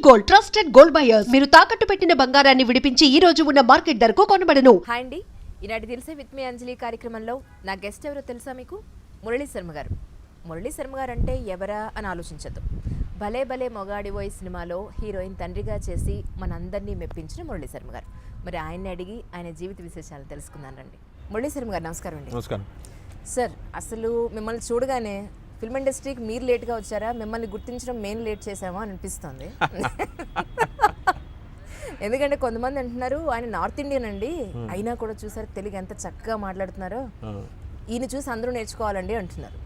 Gold, trusted gold buyers. మీరు తాకట్టు పెట్టిన బంగారాన్ని విడిపించి ఈ రోజు ఉన్న మార్కెట్ ధరకు కొనబడను. హాయ్ అండి, ఈనాటి తెలిసే విత్ మీ అంజలి కార్యక్రమంలో నా గెస్ట్ ఎవరో తెలుసా మీకు? మురళీ శర్మ గారు. మురళీ శర్మ గారు అంటే ఎవరా అని ఆలోచించద్దు. భలే భలే మొగాడివోయ్ సినిమాలో హీరోయిన్ తండ్రిగా చేసి మనందరినీ మెప్పించిన మురళీ శర్మ గారు. మరి ఆయన్ని అడిగి ఆయన జీవిత విశేషాలు తెలుసుకుందాం రండి. మురళీ శర్మ గారు నమస్కారం అండి. నమస్కారం సార్. అసలు మిమ్మల్ని చూడగానే ఫిల్మ్ ఇండస్ట్రీకి మీరు లేట్గా వచ్చారా, మిమ్మల్ని గుర్తించడం మేము లేట్ చేసామా అని అనిపిస్తుంది. ఎందుకంటే కొంతమంది అంటున్నారు ఆయన నార్త్ ఇండియన్ అండి, అయినా కూడా చూసారు తెలుగు ఎంత చక్కగా మాట్లాడుతున్నారో, ఈయన చూసి అందరూ నేర్చుకోవాలండి అంటున్నారు.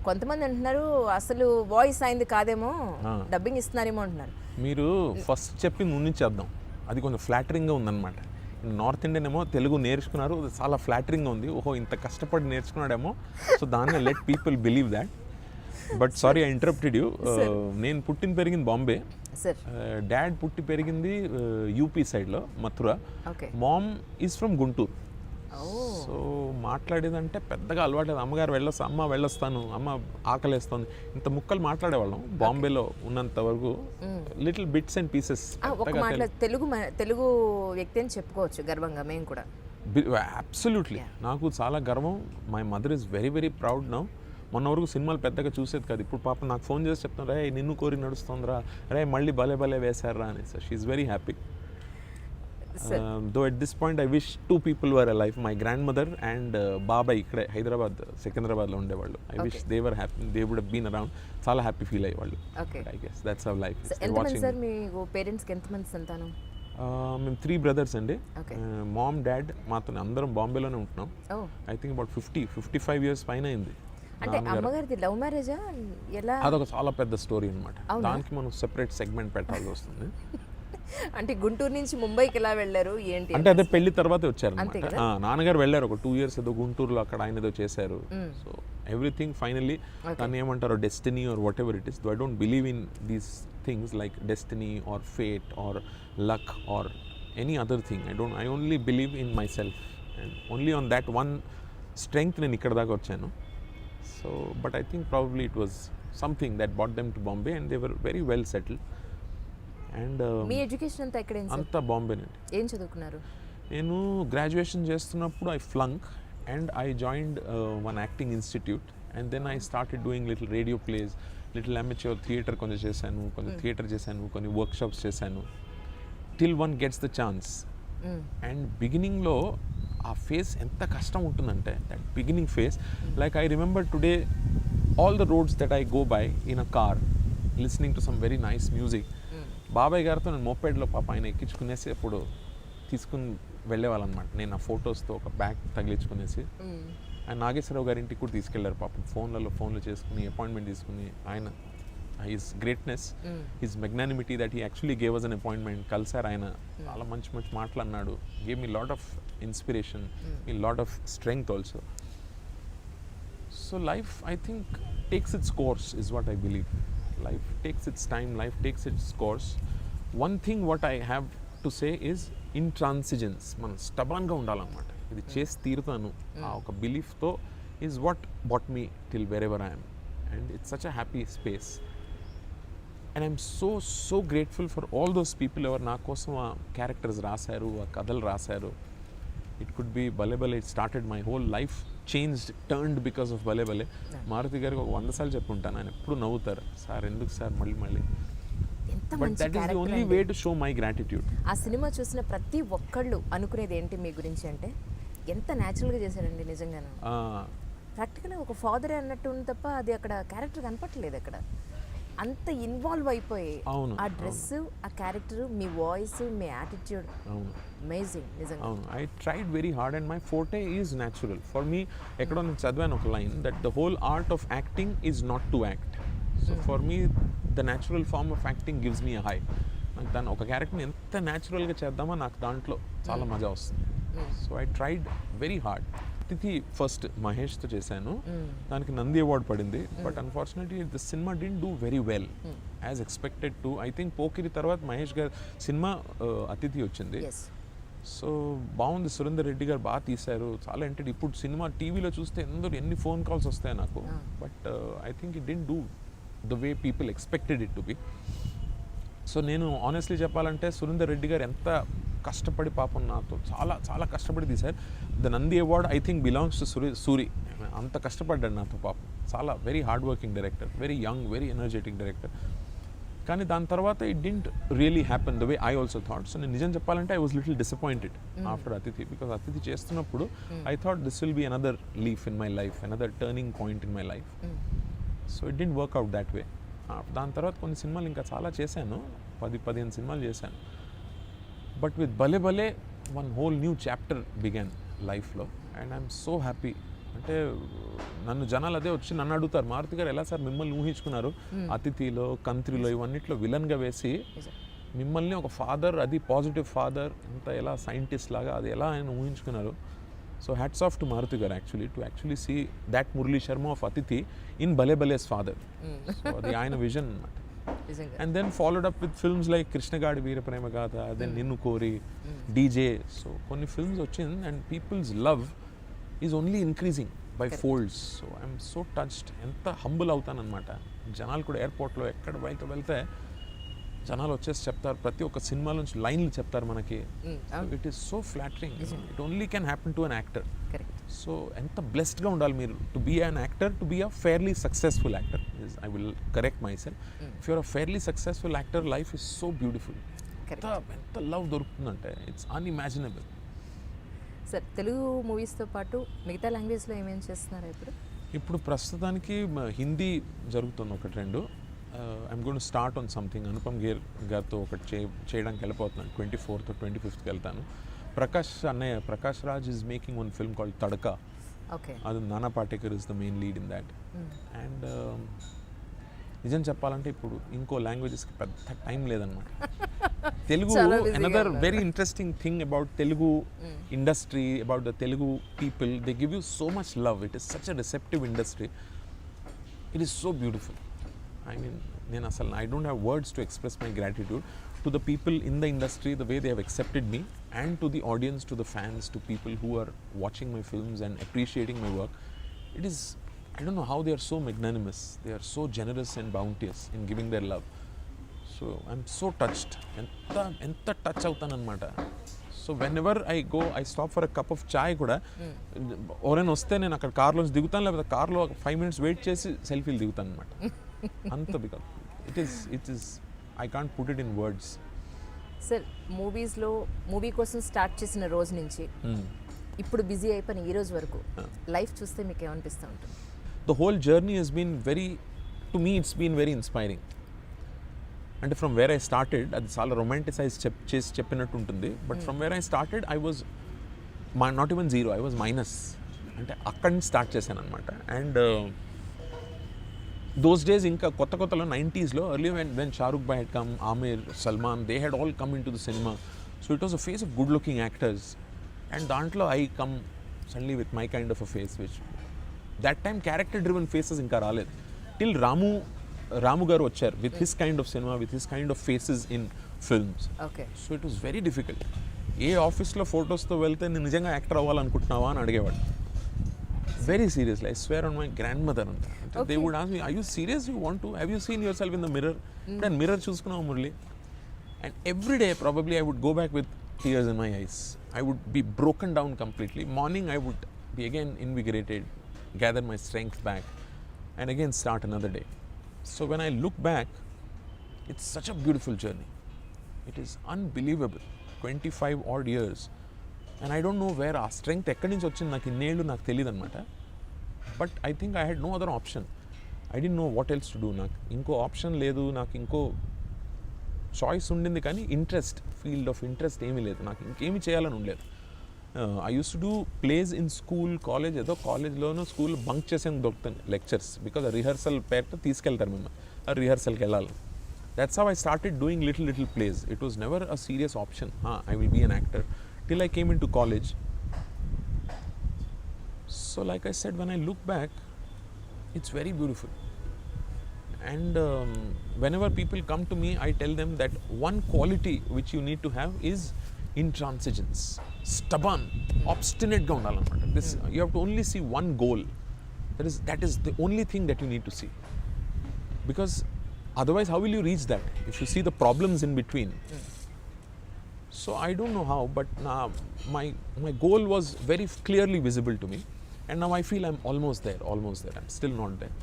కొంతమంది అంటున్నారు అసలు వాయిస్ అయింది కాదేమో, డబ్బింగ్ ఇస్తున్నారేమో అంటున్నారు. మీరు ఫస్ట్ చెప్పి చేద్దాం, అది కొంచెం ఫ్లాటరింగ్గా ఉందన్నమాట. నార్త్ ఇండియన్ ఏమో తెలుగు నేర్చుకున్నారు, చాలా ఫ్లాటరింగ్గా ఉంది. ఓహో ఇంత కష్టపడి నేర్చుకున్నాడేమో, సో దాన్ని let people believe that. But sorry I interrupted you. నేను పుట్టిన పెరిగింది బాంబే. డాడ్ పుట్టి పెరిగింది యూపీ సైడ్లో Mathura. Mom is from Guntur. So మాట్లాడేదంటే పెద్దగా అలవాటు. అమ్మగారు అమ్మ వెళ్ళొస్తాను, అమ్మ ఆకలేస్తుంది, ఇంత ముక్కలు మాట్లాడేవాళ్ళం బాంబేలో ఉన్నంత వరకు. Little bits and pieces. Telugu వ్యక్తి అని చెప్పుకోవచ్చు గర్వంగా మేము కూడా. అబ్సల్యూట్లీ, నాకు చాలా గర్వం. My mother is very very proud now. మొన్న వరకు సినిమాలు పెద్దగా చూసేది కాదు, ఇప్పుడు పాప నాకు ఫోన్ చేసి చెప్తాను, రే నిన్ను కోరి నడుస్తుందిరా, రే మళ్ళీ భలే భలే వేశారా అని. So she is very happy. Though at this point I wish two people were alive, my grandmother and బాబాయ్ ఇక్కడే హైదరాబాద్ సికింద్రాబాద్లో ఉండేవాళ్ళు. I wish they were happy, they would have been around. చాలా హ్యాపీ ఫీల్ అయ్యేవాళ్ళు. I guess that's how life is. ఎంతమంది sir మీ పేరెంట్స్కి, ఎంతమంది సంతానం? మేము 3 brothers అండి. మామ్ డాడ్ మాతో అందరం బాంబేలోనే ఉంటున్నాం. ఐ థింక్ అబౌట్ 55 years పైన అయింది. అంటే అమ్మగారిది లవ్ మ్యారేజా ఎలా? అదొక చాలా పెద్ద స్టోరీ అనమాట, దానికి మనం సెపరేట్ సెగ్మెంట్ పెట్టాల్సి వస్తుంది. అంటే గుంటూరు నుంచి ముంబైకి ఎలా వెళ్ళారు ఏంటి? అంటే అదే పెళ్లి తర్వాతే వచ్చారు. నాన్నగారు వెళ్ళారు ఒక 2 years ఏదో గుంటూరులో, అక్కడ ఆయన ఏదో చేశారు. సో ఎవ్రీథింగ్ ఫైనల్లీ దాన్ని ఏమంటారో destiny or whatever it is. I don't believe in these things like destiny or fate or luck or any other thing. I only believe in myself and only on that one strength నేను ఇక్కడ దాకా వచ్చాను. So but I think probably it was something that brought them to Bombay and they were very well settled. And మీ education అంతా ఎక్కడ? అంతా బాంబేనండి. ఏం చదువుకున్నారు? నేను గ్రాడ్యుయేషన్ చేస్తున్నప్పుడు I flunk and I joined one acting institute and then I started doing little radio plays, little amateur theatre కొంచెం చేశాను, కొంచెం థియేటర్ చేశాను, కొన్ని వర్క్షాప్స్ చేశాను, till one gets the chance. And బిగినింగ్లో ఆ ఫేస్ ఎంత కష్టం ఉంటుందంటే, that beginning phase, like I remember today all the roads that I go by in a car listening to some very nice music. బాబాయ్ గారితో నేను మోపెడ్లో పాప ఆయన ఎక్కించుకునేసి అప్పుడు తీసుకుని వెళ్ళేవాళ్ళం అనమాట. నేను ఆ ఫొటోస్తో ఒక బ్యాగ్ తగిలించుకునేసి ఆయన నాగేశ్వరరావు గారి ఇంటికి కూడా తీసుకెళ్లారు పాపం. ఫోన్లో చేసుకుని అపాయింట్మెంట్ తీసుకుని, ఆయన his greatness, his magnanimity that he actually gave us an appointment. కలిసారు ఆయన, చాలా మంచి మంచి మాటలు అన్నాడు. Gave me lot of inspiration, me lot of strength also. So life I think takes its course is what I believe. Life takes its time, life takes its course. One thing what I have to say is intransigence. మనం స్టబాన్గా ఉండాలన్నమాట, ఇది చేసి తీరుతాను ఆ ఒక బిలీఫ్తో is what brought me till wherever I'm. And it's such a happy space and I'm so grateful for all those people ఎవరు నా కోసం ఆ క్యారెక్టర్స్ రాశారు, ఆ కథలు రాశారు. ఇట్ కుడ్ బి భలే భలే. It started my whole life turned because of భలే భలే. మారుతి గారికి ఒక 100 సార్లు చెప్పుంటాను, ఆయన ఎప్పుడు నవ్వుతారు, సార్ ఎందుకు సార్ మళ్ళీ. But that is the only way to show my gratitude. ఆ సినిమా చూసిన ప్రతి ఒక్కళ్ళు అనుకునేది ఏంటి మీ గురించి అంటే, ఎంత న్యాచురల్గా చేశారండి నిజంగానే. ప్రాక్టికల్గా ఒక ఫాదరే అన్నట్టు ఉంది తప్ప అది అక్కడ క్యారెక్టర్ కనపట్టలేదు. అక్కడ అంత ఇన్వాల్వ్ అయిపోయి ఆ డ్రెస్, ఆ క్యారెక్టర్, మీ వాయిస్, మీ యాటిట్యూడ్, అమేజింగ్ నిజంగా. అవును, I tried very hard and my forte is natural. For me ఎక్కడో నేను చదివాను ఒక line that the whole art of acting is not to act. So for me the natural form of acting gives me a high. నాకు దాన్ని ఒక క్యారెక్టర్ని ఎంత న్యాచురల్గా చేద్దామో నాకు దాంట్లో చాలా మజా వస్తుంది. So I tried very hard. అతిథి ఫస్ట్ మహేష్తో చేశాను, దానికి నంది అవార్డు పడింది. But unfortunately the cinema didn't do very well as expected to. I think Pokiri తర్వాత మహేష్ గారు సినిమా అతిథి వచ్చింది. సో బాగుంది, సురేందర్ రెడ్డి గారు బాగా తీశారు, చాలా ఎంటెడ్. ఇప్పుడు సినిమా టీవీలో చూస్తే ఎన్ని ఫోన్ కాల్స్ వస్తాయి నాకు. But I think it didn't do the way people expected it to be. So నేను ఆనెస్ట్లీ చెప్పాలంటే సురేందర్ రెడ్డి గారు ఎంత కష్టపడి పాపం నాతో చాలా చాలా కష్టపడి తీశారు. The Nandi award I think belongs to Suri. అంత కష్టపడ్డాడు నాతో పాపం. చాలా very hard working director, very young, very energetic director. కానీ దాని తర్వాత it didn't really happen the way I also thought. So నేను నిజం చెప్పాలంటే I was little disappointed after అతిథి, బికాస్ అతిథి చేస్తున్నప్పుడు I thought this will be another leaf in my life, another turning point in my life. So it didn't work out that way. దాని తర్వాత కొన్ని సినిమాలు ఇంకా చాలా చేశాను, 10-15 సినిమాలు చేశాను. బట్ విత్ భలే భలే one whole new chapter began లైఫ్లో, అండ్ ఐఎమ్ సో హ్యాపీ. అంటే నన్ను జనాలు అదే వచ్చి నన్ను అడుగుతారు, మారుతి గారు ఎలా సార్ మిమ్మల్ని ఊహించుకున్నారు అతిథిలో, కంత్రిలో, ఇవన్నిట్లో విలన్గా వేసి మిమ్మల్ని ఒక ఫాదర్, అది పాజిటివ్ ఫాదర్, అంత ఎలా సైంటిస్ట్ లాగా అది ఎలా ఆయన ఊహించుకున్నారు. So hats off to Maruthi garu actually see that Murali Sharma of Athidhi in భలే భలేస్ ఫాదర్. సో అది ఆయన విజన్ అన్నమాట. And then followed up with films like Krishnagadi Veera Prema Gatha, then Ninnu Kori, DJ. So కొన్ని films వచ్చింది and people's love is only increasing by folds. So I'm so touched. ఎంత humble అవుతానన్నమాట. జనాలు కూడా ఎయిర్పోర్ట్లో ఎక్కడ వెళ్తే జనాలు వచ్చేసి చెప్తారు, ప్రతి ఒక్క సినిమా నుంచి లైన్లు చెప్తారు మనకి. It is so flattering. It only can happen to an actor. So ఎంత బ్లెస్డ్గా ఉండాలి మీరు to be an actor, to be a fairly successful actor. I will correct myself. If you're a fairly successful actor, life is so beautiful. ఎంత love దొరుకుతుందంటే it's unimaginable. Sir, Telugu మూవీస్తో పాటు మిగతా లాంగ్వేజ్లో ఏమేమి చేస్తున్నారు ఇప్పుడు? ప్రస్తుతానికి హిందీ జరుగుతుంది ఒకటి రెండు. I'm going to start on something. Anupam Kher గారితో ఒకటి చేయడానికి వెళ్ళిపోతున్నాను. 24th or 25th వెళ్తాను. Prakash Raj is making one film called tadka. అది నానా Patekar is the main lead in that. And నిజం చెప్పాలంటే ఇప్పుడు ఇంకో లాంగ్వేజెస్కి పెద్ద టైం లేదన్నమాట. Telugu another very interesting thing about Telugu industry, about the Telugu people, they give you so much love. It is such a receptive industry. It is so beautiful. I mean, I don't have words to express my gratitude to the people in the industry, the way they have accepted me, and to the audience, to the fans, to people who are watching my films and appreciating my work. It is, I don't know how they are so magnanimous. They are so generous and bounteous in giving their love. So I'm so touched. Enta touch avutannamata. So whenever I go, I stop for a cup of chai kuda. Oren oste nenu akkada car lo digutanu, lepothe car lo 5 minutes wait chesi selfie digutanu annamata. అంత because it is I can't put it in words. Sir, movie కోసం start చేసిన రోజు నుంచి ఇప్పుడు busy అయిపోయిన ఈ రోజు వరకు లైఫ్ చూస్తే మీకు ఏమనిపిస్తూ ఉంటుంది? The whole journey has been very, to me it's been very inspiring. అంటే ఫ్రమ్ వేర్ ఐ స్టార్టెడ్, అది చాలా రొమాంటిసైజ్ చేసి చెప్పినట్టు ఉంటుంది. But from where I started I was not even zero, I was minus. అంటే అక్కడి నుంచి స్టార్ట్ చేశాను అనమాట. అండ్ those days ఇంకా కొత్తలో 90s లో earlier when Shahrukh bhai had come, Amir, Salman, they had all come into the cinema. So it was a phase of good looking actors, and దాంట్లో I come suddenly with my kind of a face, which that time character driven faces ఇంకా రాలేదు. Till Ramu garu వచ్చారు with his kind of cinema, with his kind of faces in films. Okay. So it was very difficult. ఏ ఆఫీస్లో ఫొటోస్తో వెళ్తే నేను నిజంగా actor అవ్వాలనుకుంటున్నావా అని అడిగేవాడు. Very seriously, I swear on my grandmother. Okay. They would ask me, are you serious? You want to? Have you seen yourself in the mirror? Then mirror చూసుకున్నావు Murali. And every day probably I would go back with tears in my eyes. I would be broken down completely. Morning I would be again invigorated, gather my strength back, and again start another day. So when I look back, it's such a beautiful journey. It is unbelievable. 25 odd years. And I don't know where ఆ strength ఎక్కడి నుంచి వచ్చింది, నాకు ఇన్నేళ్ళు నాకు తెలియదు అనమాట. But I think I had no other option. I don't know what else to do. నాకు ఇంకో ఆప్షన్ లేదు, నాకు ఇంకో చాయిస్ ఉండింది, కానీ ఫీల్డ్ ఆఫ్ ఇంట్రెస్ట్ ఏమీ లేదు. నాకు ఇంకేమీ చేయాలని ఉండలేదు. I use to do place in school, college. ఏదో కాలేజ్లోనూ స్కూల్ బంక్ చేసేందుకు దొరుకుతాను లెక్చర్స్, బికాజ్ ఆ రిహర్సల్ పేరుతో తీసుకెళ్తారు మిమ్మల్ని, ఆ రిహర్సల్కి వెళ్ళాలి. That's how I started doing little plays. It was never a serious option. I will be an actor. Till I came into college. So like I said, when I look back, it's very beautiful. And whenever people come to me, I tell them that one quality which you need to have is intransigence. Stubborn, obstinate ga undalannamata. This you have to only see one goal. That is the only thing that you need to see. Because Otherwise, how will you reach that if you see the problems in between? So I don't know how, but my goal was very clearly visible to me, and now I feel I'm almost there. I'm still not there,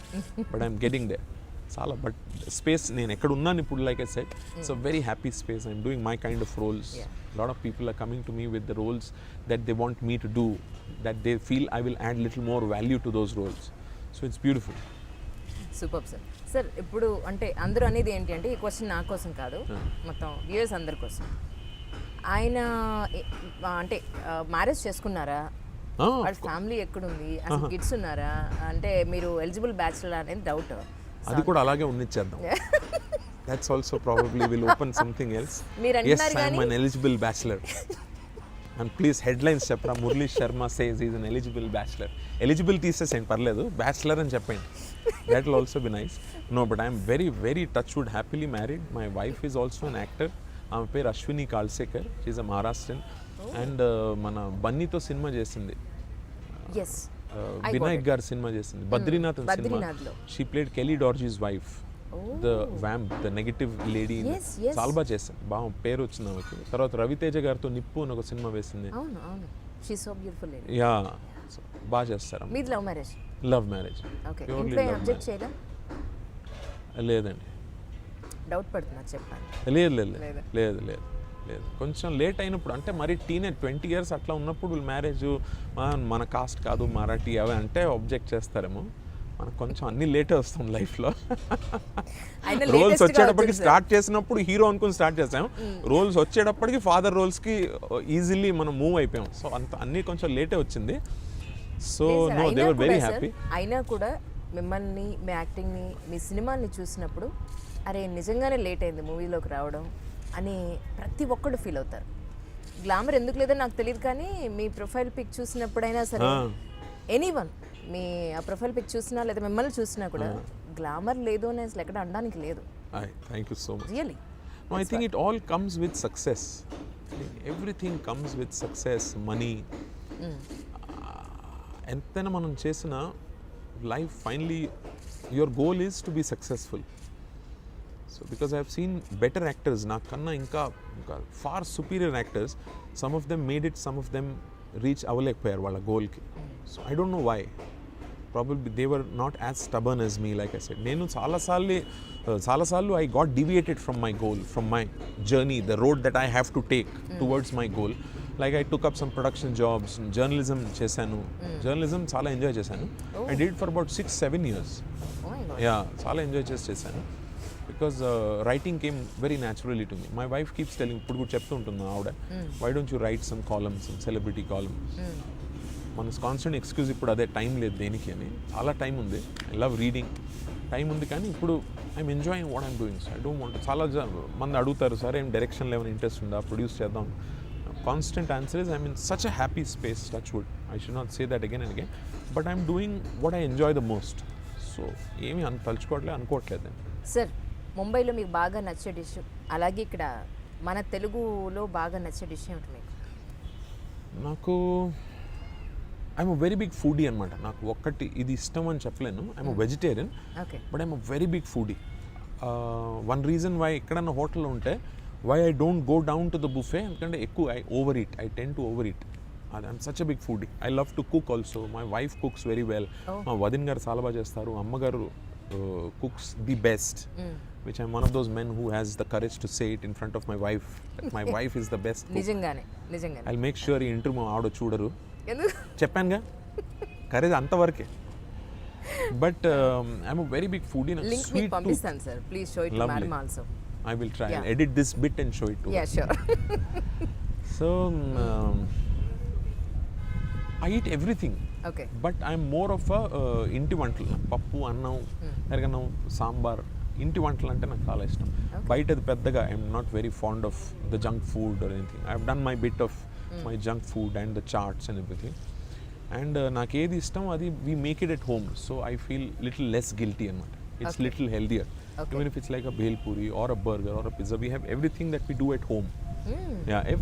but I'm getting there. Sala, but space నేను ఎక్కడ ఉన్నాను ఇప్పుడు, like I said, it's a very happy space. I'm doing my kind of roles. A lot of people are coming to me with the roles that they want me to do, that they feel I will add little more value to those roles. So it's beautiful. Super sir. Sir ఇప్పుడు అంటే అందరూ అనేది ఏంటి అంటే, ఈ question నా కోసం కాదు, మొత్తం వ్యూయర్స్ అందరి కోసం. ఆయన అంటే మ్యారేజ్ చేసుకున్నారా, వాళ్ళ ఫ్యామిలీ ఎక్కడుంది, అసలు కిడ్స్ ఉన్నారా, అంటే మీరు ఎలిజిబుల్ బ్యాచులర్ అనేది డౌట్. అది కూడా అలాగే ఉన్నిచ్చేద్దాం. That's also probably will open something else. Yes, I am an eligible bachelor. And please headlines చెప్పరా, Murali Sharma says he is an eligible bachelor. Eligible తీసేసేయండి పర్లేదు, bachelor అని చెప్పండి. That will also be nice. No, but I am very, very touchwood happily married. My wife is also an actor. ఆమె పేరు Ashwini Kalsekar. She is a Maharashtrian. And మన బన్నీతో సినిమా చేసింది, వినాయక్ గారు సినిమా చేసింది, బద్రీనాథ్ సినిమా. She played Kelly Dorjee's wife, the vamp, the negative lady. చాలా బాగా చేస్తాను, బాగా పేరు వచ్చింది ఆమెకి. తర్వాత రవితేజ గారితో నిప్పు అని ఒక సినిమా వేసింది. యా, బాగా చేస్తారు. Love marriage. లేదండి, డౌట్ పడుతున్నా చెప్పండి. లేదు లేదు లేదు లేదు లేదు, కొంచెం లేట్ అయినప్పుడు, అంటే మరి టీనేజ్ 20 years అట్లా ఉన్నప్పుడు మ్యారేజ్, మన కాస్ట్ కాదు, మరాఠీ అవి అంటే ఆబ్జెక్ట్ చేస్తారేమో. మనకు కొంచెం అన్ని లేటే వస్తాం లైఫ్లో. రోల్స్ వచ్చేటప్పటికి స్టార్ట్ చేసినప్పుడు హీరో అనుకుని స్టార్ట్ చేసాం, రోల్స్ వచ్చేటప్పటికి ఫాదర్ రోల్స్కి ఈజీలీ మనం మూవ్ అయిపోయాం. సో అంత అన్నీ కొంచెం లేటే వచ్చింది. So no, they were very happy. అయినా కూడా మిమ్మల్ని, మీ యాక్టింగ్ని, మీ సినిమాని చూసినప్పుడు అరే నిజంగానే లేట్ అయింది మూవీలోకి రావడం అని ప్రతి ఒక్కళ్ళు ఫీల్ అవుతారు. గ్లామర్ ఎందుకు లేదో నాకు తెలియదు, కానీ మీ ప్రొఫైల్ పిక్ చూసినప్పుడైనా సరే, ఎనీవన్ మీ ఆ ప్రొఫైల్ పిక్ చూసినా లేదా మిమ్మల్ని చూసినా కూడా గ్లామర్ లేదు అని అసలు ఎక్కడ అనడానికి లేదు. Thank you so much. Really I think it all comes with success. Everything comes with success, money. ఎంతైనా మనం చేసిన life, finally your goal is to be successful. So because I have seen better actors, నాకన్నా ఇంకా far superior actors, some of them made it, some of them reach అవ్వలేకపోయారు వాళ్ళ గోల్కి. So I don't know why. Probably they were not as stubborn as me, like I said. నేను చాలాసార్లు I got deviated from my goal, from my journey, the road that I have to take towards my goal. Like I took up some production jobs, journalism చేశాను. Journalism చాలా enjoy చేశాను. I did it for about 6-7 years. Yeah, చాలా enjoy చేశాను. Because writing came very naturally to me. My wife keeps telling, ఇప్పుడు కూడా చెప్తూ ఉంటుంది ఆవిడ, why don't you write some columns, some celebrity columns. మన కాన్స్టెంట్ ఎక్స్క్యూజ్ ఇప్పుడు అదే, టైం లేదు దేనికి అని. చాలా టైం ఉంది, ఐ లవ్ రీడింగ్, టైం ఉంది, కానీ ఇప్పుడు I'm enjoying what I'm doing. So I don't want. చాలా మంది అడుగుతారు, సార్ ఏం డైరెక్షన్లో ఏమైనా ఇంట్రెస్ట్ ఉందా, ప్రొడ్యూస్ చేద్దాం. Constant answer is I'm in such a happy space, touch wood. I should not say that again and again, but I'm doing what I enjoy the most. So ఏమీ అనుకోవట్లేదు. Sir, ముంబైలో మీకు బాగా నచ్చే dish, అలాగే ఇక్కడ మన తెలుగులో బాగా నచ్చే డిష్ ఏమిటి మీకు? నాకు ఐఎమ్ వెరీ బిగ్ ఫుడీ అనమాట. నాకు ఒక్కటి ఇది ఇష్టం అని చెప్పలేను. I'm vegetarian, but I'm very big foodie. One reason why ఎక్కడన్నా హోటల్లో ఉంటే why I don't go down to the buffet, ఎందుకంటే ఎక్కువ I overeat. I tend to overeat. I'm such a big foodie. I love to cook also. My wife cooks very well. మా వదిన్ గారు చాలా బాగా చేస్తారు. అమ్మగారు cooks the best, which I'm one of those men who has the courage to say it in front of my wife, that my wife is the best cook. నిజంగానే. I'll make sure ఈ interview ఆవిడ చూడరు. చెప్పానుగా, courage అంతవరకే. But I'm very big foodie. Link మీకు పంపిస్తాను sir, please show it to madam also. I will try and edit this bit and show it to her. Yeah, sure. So I eat everything. Okay. But I'm more of a ఇంటి వంటలు, పప్పు, అన్నం, పెరగన్నం, సాంబార్, ఇంటి వంటలు అంటే నాకు చాలా ఇష్టం. బయటది పెద్దగా I'm not very fond of the junk food or anything. I have done my bit of my junk food and the charts and everything. And నాకు ఏది ఇష్టం అది we make it at home. So I feel little less guilty అనమాట. It's little healthier. Even if it's like a bhel puri or a burger or a pizza, we have everything that we do at home. Yeah,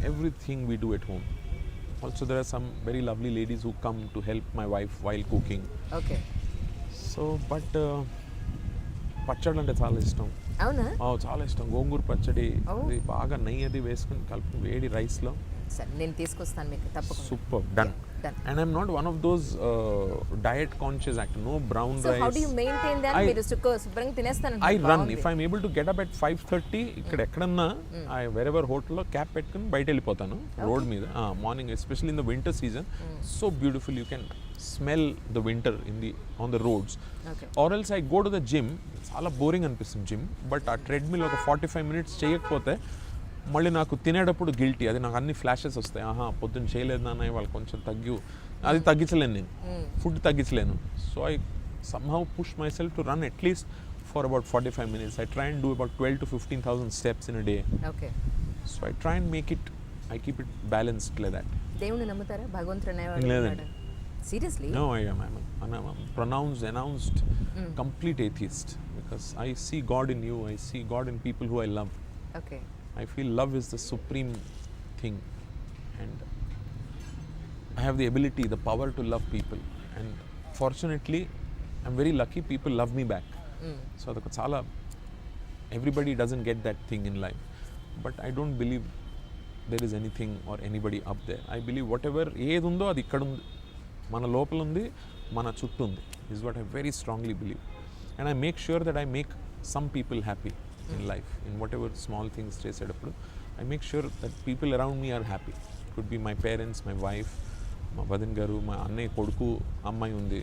everything we do at home. Also, there are some very lovely ladies who come to help my wife while cooking. Okay. So, but పచ్చడి అంటే చాలా ఇష్టం. అవునా? చాలా ఇష్టం. గోంగూర పచ్చడి Oh. అది బాగా నెయ్యి అది వేసుకుని కలిపి వేడి రైస్లో. సరే, నేను తీసుకొస్తాను మీకు తప్పకుండా. Super, done. Done. And I'm not one of those diet conscious actor. No brown so rice. How do you maintain that? I- మీరు శుభ్రంగా తినేస్తాను. I run. If I'm able to get up at 5:30, ఇక్కడ ఎక్కడన్నా wherever హోటల్లో cap పెట్టుకుని బయట వెళ్ళిపోతాను road మీద morning, especially in the winter season. So beautiful, you can smell the winter on the roads. Okay. Or else I go to the gym. చాలా boring అనిపిస్తుంది gym, but ఆ ట్రెడ్మిల్ ఒక 45 minutes చేయకపోతే మళ్ళీ నాకు తినేటప్పుడు గిల్టీ. అది నాకు అన్ని ఫ్లాషెస్ వస్తాయి. పొద్దున్న చేయలేదు నాన్న, వాళ్ళు కొంచెం అది తగ్గించలేను నేను, ఫుడ్ తగ్గించలేను. So I somehow push myself to run at least for about 45 minutes. I try and do about 12 to 15,000 steps in a day. Okay. So I try and keep it balanced like that. దేవుని నమ్ముతారా? భగవంతుడు అనేవాడు లేదండి. Seriously? No, I'm a announced complete atheist, because I see God in you. I see God in people who I love. Okay. I feel love is the supreme thing, and I have the ability, the power to love people, and fortunately I'm very lucky people love me back. So adaka chaala, everybody doesn't get that thing in life, but I don't believe there is anything or anybody up there. I believe whatever ఏది ఉందో అది ఇక్కడ ఉంది, మన లోపల ఉంది, మన చుట్టూ ఉంది, is what I very strongly believe. And I make sure that I make some people happy in life, in whatever small things చేసేటప్పుడు I make sure that people around me are happy. Could be my parents, my wife, మా వదిన్ గారు, మా అన్నయ్య కొడుకు, అమ్మాయి ఉంది.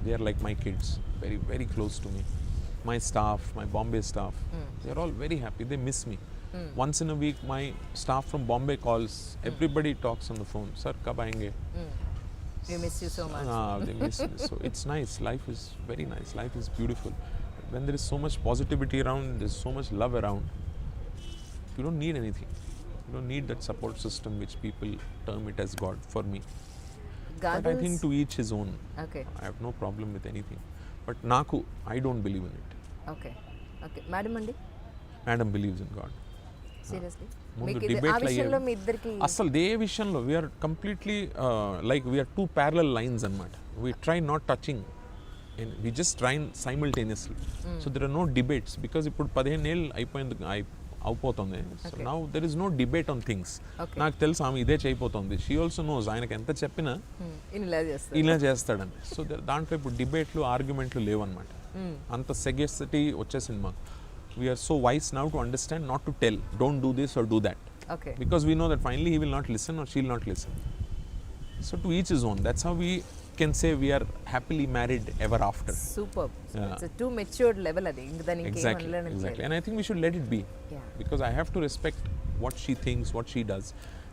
They are like my kids, very very close to me. My staff, my Bombay staff, they are all very happy. They miss me. Once in a week my staff from Bombay calls, everybody talks on the phone, sir kab aayenge. We miss you so much. They miss me. So it's nice. Life is very nice. Life is beautiful. When there is so much positivity around, there's so much love around, you don't need anything. You don't need that support system which people term it as God for me. But I think to each his own. Okay. I have no problem with anything. But naku, I don't believe in it. Okay. Okay. Madam అండి? Madam believes in God. Seriously? ముందు మీకు ఇది ఆ debate విషయంలో మీ ఇద్దరికి అసలు ఏ విషయంలో we're completely like we're two parallel lines అనమాట. We try not touching, and we just try simultaneously. So there are no debates, because ఇప్పుడు 15 ఏళ్ళు అయిపోతుంది. So now there is no debate on things. నాకు తెలుసు ఆమె ఇదే చేయబోతోంది. షీ ఆల్సో నోస్ ఆయనకి ఎంత చెప్పినా ఇలా చేస్తాడని. సో దాంట్లో ఇప్పుడు డిబేట్లు, ఆర్గ్యుమెంట్లు లేవన్నమాట. అంత సెగెసిటీ వచ్చేసింది మాకు. We are so wise now to understand, not to tell, don't do this or do that. Okay. Because we know that finally he will not listen or she will not listen. So to each his own. That's how we can say we are happily married ever after. Super. Yeah. It's two matured level అది. ఇంక దానికి Exactly. And I think we should let it be. Yeah. Because I have to respect what she thinks, what she does.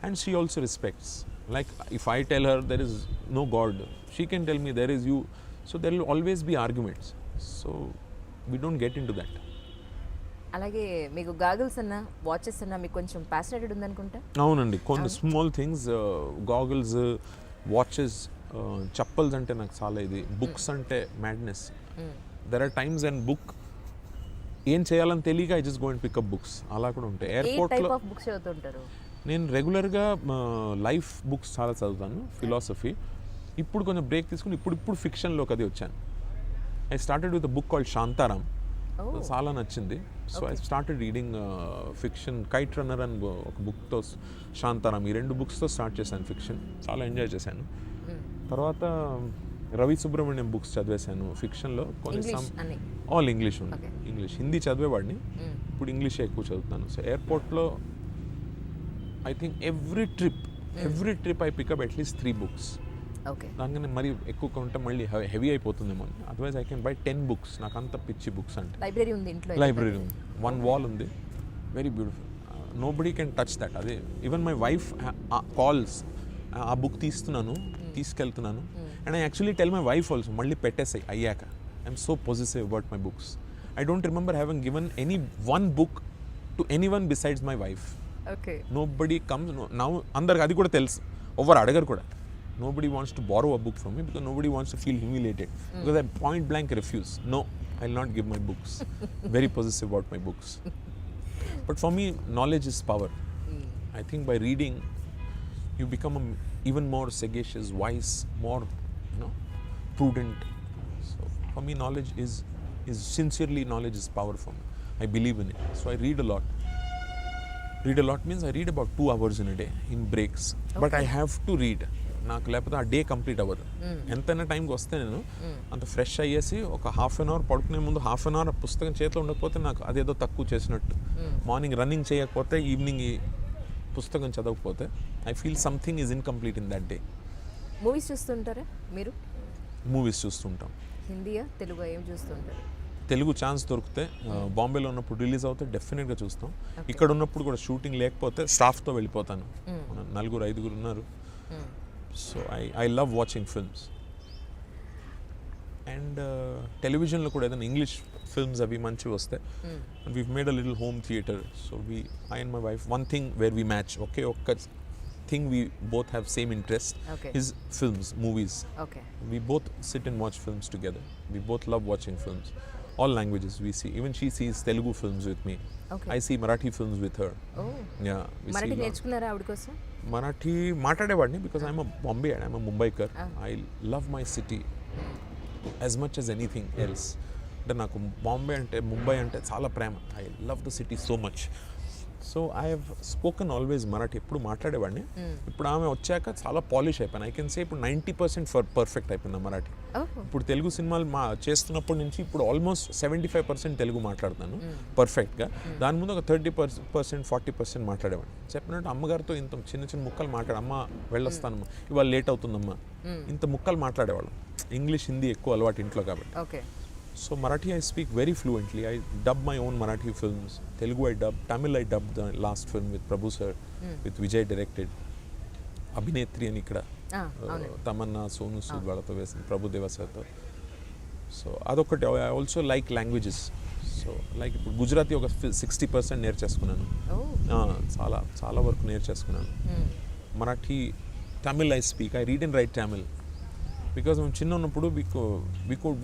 And she also respects. Like if I tell her there is no God, she can tell me there is you. So there will always be arguments. So we don't get into that. అలాగే మీకు goggles అన్న, watches అన్న మీకు కొంచెం passionated ఉందనుకుంటా. అవునండి, కొన్ని small things, goggles, watches, chappals అంటే నాకు చాలా ఇది. బుక్స్ అంటే madness. There are times and book ఏం చేయాలని తెలియక I just go and pick up books. అలా కూడా ఉంటాయి. ఎయిర్పోర్ట్లో బుక్స్ చదువుతుంటారు. నేను రెగ్యులర్గా లైఫ్ బుక్స్ చాలా చదువుతాను, ఫిలాసఫీ. ఇప్పుడు కొంచెం బ్రేక్ తీసుకుని ఇప్పుడు ఫిక్షన్లోకి అది వచ్చాను. I started with book called Shantaram. చాలా నచ్చింది. So I started reading fiction. Kite runner అని ఒక బుక్తో, శాంతారాం, ఈ 2 బుక్స్తో స్టార్ట్ చేశాను ఫిక్షన్. చాలా ఎంజాయ్ చేశాను. తర్వాత రవి సుబ్రహ్మణ్యం బుక్స్ చదివేశాను ఫిక్షన్లో. కొన్ని ఆల్ ఇంగ్లీష్ ఉంది. ఇంగ్లీష్, హిందీ చదివేవాడిని, ఇప్పుడు ఇంగ్లీషే ఎక్కువ చదువుతాను. సో ఎయిర్పోర్ట్లో I think every trip I pick up at least 3 books. Okay. దానికన్నా మరి ఎక్కువ కొంటే మళ్ళీ హెవీ అయిపోతుందేమో. Otherwise I can buy 10 books. నాకు అంత పిచ్చి బుక్స్ అంటే. లైబ్రరీ ఉంది ఇంట్లో? లైబ్రరీ ఉంది, 1 wall ఉంది, very beautiful. Nobody can touch that. అదే ఈవెన్ మై వైఫ్ కాల్స్, ఆ బుక్ తీసుకెళ్తున్నాను. And I actually tell my wife also, మళ్ళీ పెట్టేసాయి అయ్యాక. I'm so positive about my books. I don't remember having given any one book to anyone besides my wife. Okay. Nobody comes now. అందరికి అది కూడా తెలుసు, ఎవరు అడగరు కూడా. Nobody wants to borrow a book from me because nobody wants to feel humiliated. Because I point blank refuse. No, I'll not give my books. Very possessive about my books. But for me, knowledge is power. I think by reading, you become even more sagacious, wise, more, prudent. So for me, knowledge is is sincerely knowledge is power for me. I believe in it. So I read a lot. Read a lot means I read about 2 hours in a day in breaks. But I have to read. నాకు లేకపోతే ఆ day complete అవ్వదు. ఎంతైనా టైంకి వస్తే నేను అంత fresh అయ్యేసి ఒక హాఫ్ అన్ అవర్ పడుకునే ముందు హాఫ్ అన్ అవర్ పుస్తకం చేతిలో ఉండకపోతే నాకు అదేదో తక్కువ చేసినట్టు. మార్నింగ్ రన్నింగ్ చేయకపోతే ఈవినింగ్ ఈ పుస్తకం చదవకపోతే I feel something is incomplete in that day. Movies చూస్తుంటారా మీరు? మూవీస్ చూస్తుంటాం. హిందీయా తెలుగు ఏం చూస్తుంటారు? తెలుగు ఛాన్స్ దొరికితే బాంబేలో ఉన్నప్పుడు రిలీజ్ అవుతే డెఫినెట్గా చూస్తాం. ఇక్కడ ఉన్నప్పుడు కూడా షూటింగ్ లేకపోతే స్టాఫ్తో వెళ్ళిపోతాను. 4-5 ఉన్నారు. So I love watching films. And టెలివిజన్లో కూడా ఏదైనా ఇంగ్లీష్ ఫిల్మ్స్ అవి మంచివి వస్తాయి. And weave made a little home theatre. So I and my wife one thing where we match ఒక్క thing we both have same interest is films, movies. We both sit and watch films together. We both love watching films. All languages we see. Even she sees Telugu films with me. I see Marathi films with her. Yeah. Marathi నేర్చుకున్నారా ఆవిడ కోసం? Marathi మాట్లాడేవాడిని because I'm a Bombay, I'm a Mumbaiker. I love my city as much as anything else. అంటే నాకు బాంబే అంటే ముంబై అంటే చాలా ప్రేమ. I love the city so much. So I have spoken always Marathi. ఎప్పుడు మాట్లాడేవాడిని. ఇప్పుడు ఆమె వచ్చాక చాలా పాలిష్ అయిపోయాను. ఐ కెన్ సే ఇప్పుడు 90% పర్ఫెక్ట్ అయిపోయింది మరాఠీ. ఇప్పుడు తెలుగు సినిమాలు చేస్తున్నప్పటి నుంచి ఇప్పుడు ఆల్మోస్ట్ 75% తెలుగు మాట్లాడుతాను పర్ఫెక్ట్గా. దాని ముందు ఒక 30%, 40% మాట్లాడేవాడిని. చెప్పినట్టు అమ్మగారితో ఇంత చిన్న చిన్న ముక్కలు మాట్లాడు, అమ్మ వెళ్ళొస్తానమ్మా, ఇవాళ లేట్ అవుతుందమ్మా, ఇంత ముక్కలు మాట్లాడేవాళ్ళం. ఇంగ్లీష్ హిందీ ఎక్కువ అలవాటు ఇంట్లో కాబట్టి. So Marathi I speak very fluently. I dub my own Marathi films. Telugu I dub. Tamil I dubbed the last film with Prabhu sir, with Vijay directed. Abhinetri ani ikkada. Tamanna, Sonu Sood vallatho vesin Prabhu Deva sir tho. So adokati I also like languages. So like ఇప్పుడు గుజరాతీ ఒక 60% నేర్చేసుకున్నాను. చాలా వరకు నేర్చేసుకున్నాను. Marathi, Tamil I speak. I read and write Tamil. Because మేము చిన్న ఉన్నప్పుడు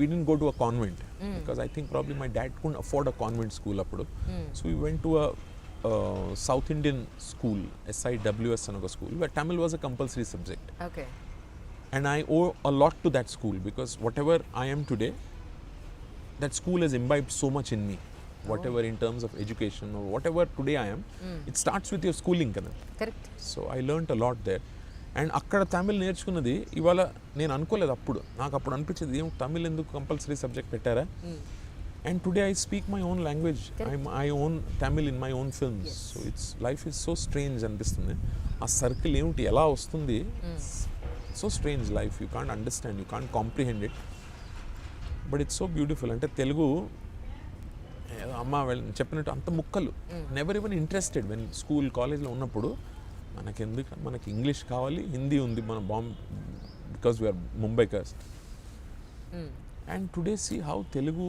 we didn't go to a convent. Because I think probably my dad couldn't afford a convent school అప్పుడు. So we went to a South Indian school, SIWS అని ఒక school, where Tamil was a compulsory subject. And I owe a lot to that school because whatever I am today, that school has imbibed so much in me. Whatever in terms of education or whatever today I am, it starts with your schooling కదా. Correct. So I learnt a lot there. And అక్కడ తమిళ్ నేర్చుకున్నది ఇవాళ నేను అనుకోలేదు. అప్పుడు నాకు అప్పుడు అనిపించేది ఏం తమిళ్ ఎందుకు కంపల్సరీ సబ్జెక్ట్ పెట్టారా. And today I speak my own language. I own Tamil in my own films. So it's life is so strange అనిపిస్తుంది. ఆ సర్కిల్ ఏమిటి ఎలా వస్తుంది, so strange life. You can't understand, you can't comprehend it, but it's so beautiful. అంటే తెలుగు అమ్మ చెప్పినట్టు అంత ముక్కలు, never even interested. When school కాలేజ్లో ఉన్నప్పుడు మనకి ఇంగ్లీష్ కావాలి, హిందీ ఉంది మన because we are ముంబైకర్స్. And today see how Telugu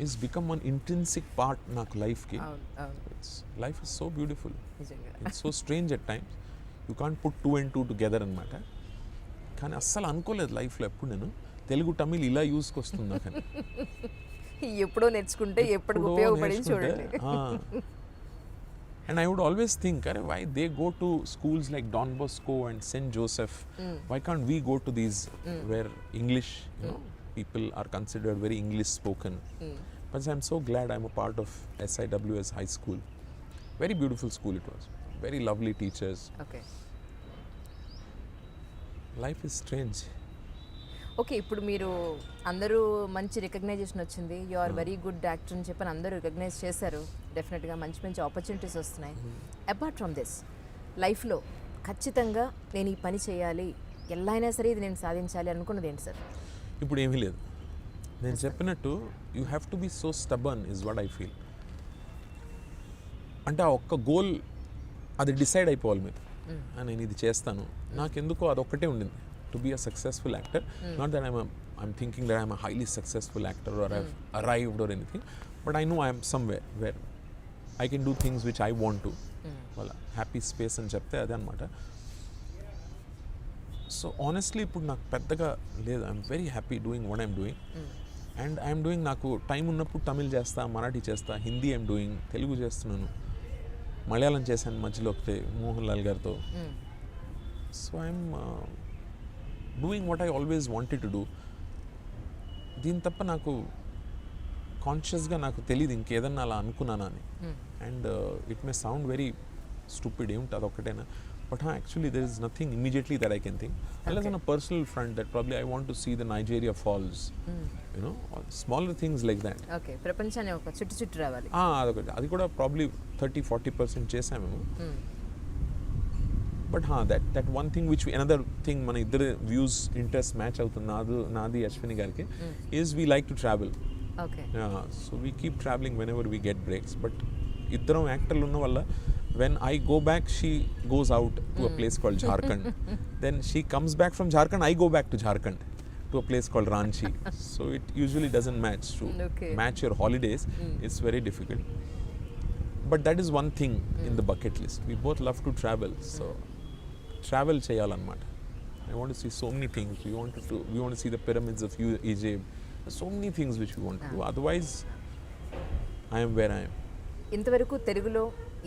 is become one intrinsic part నాకు లైఫ్కి. Life is so beautiful. It's so strange at times. You can't put 2 and 2 together అనమాట. కానీ అస్సలు అనుకోలేదు లైఫ్లో ఎప్పుడు నేను తెలుగు తమిళ్ ఇలా యూస్కి వస్తుందా. కానీ ఎప్పుడో నేర్చుకుంటే ఎప్పుడు ఉపయోగపడింది చూడండి. And I would always think, why they go to schools like Don Bosco and St. Joseph? Why can't we go to these where English, people are considered very English spoken? But I'm so glad I'm a part of SIWS High School. Very beautiful school it was. Very lovely teachers. Life is strange. Okay, ఇప్పుడు మీరు అందరూ మంచి recognition వచ్చింది, you are very good actor అని చెప్పని అందరూ recognise చేశారు. డెఫినెట్గా మంచి మంచి ఆపర్చునిటీస్ వస్తున్నాయి. అపార్ట్ ఫ్రమ్ దిస్, లైఫ్లో ఖచ్చితంగా నేను ఈ పని చేయాలి, ఎలా అయినా సరే ఇది నేను సాధించాలి అనుకున్నది ఏంటి సార్? ఇప్పుడు ఏమీ లేదు. నేను చెప్పినట్టు you have to be so stubborn is what I feel. అంటే ఆ ఒక్క గోల్ అది డిసైడ్ అయిపోవాలి మీరు. నేను ఇది చేస్తాను. నాకెందుకో అదొక్కటే ఉండింది, to be a successful actor. Not that I'm thinking that I'm a highly successful actor or I've arrived or anything, but I know I am somewhere where I can do things which I want to. Well, happy space అని చెప్తే అదే అనమాట. So honestly ఇప్పుడు నాకు పెద్దగా లేదు. I'm very happy doing what I'm doing. And I'm doing, నాకు time ఉన్నప్పుడు తమిళ్ చేస్తా, మరాఠీ చేస్తా, హిందీ ఐఎమ్ డూయింగ్, తెలుగు చేస్తున్నాను, మలయాళం చేశాను మధ్యలో ఒకటి మోహన్ లాల్ గారితో. So I'm doing what I always wanted to do. దీని తప్ప నాకు కాన్షియస్గా నాకు తెలియదు ఇంకేదన్నా అలా అనుకున్నానా అని. And it may sound very stupid, ఏమిటి అదొక్కటేనా, but actually there is nothing immediately that I can think. అలా on a personal front that probably I want to see the Nigeria falls, you know smaller things like that. Okay, ప్రపంచాన్ని ఒక చుట్టు రావాలి. అదొకటి, అది కూడా ప్రాబ్లీ 30-40% చేసాము మేము. But that one thing which another thing మన ఇద్దరు వ్యూస్ ఇంట్రెస్ట్ మ్యాచ్ అవుతుంది, నాది అశ్విని గారికి, is we like to travel. So we keep travelling whenever we get breaks. But ఇద్దరం యాక్టర్లు ఉన్న వల్ల when I go back, she goes out to a place called Jharkhand. Then she comes back from Jharkhand, I go back to Jharkhand to a place called Ranchi. So it usually doesn't match. To match your holidays, it's very difficult. But that is one thing in the bucket list. We both love to travel. So travel cheyalanamata. I want to see so many things. We want to see the pyramids of Egypt. There's so many things which we want to do. Otherwise, I am where I am. ఇంతవరకు తెలుగులో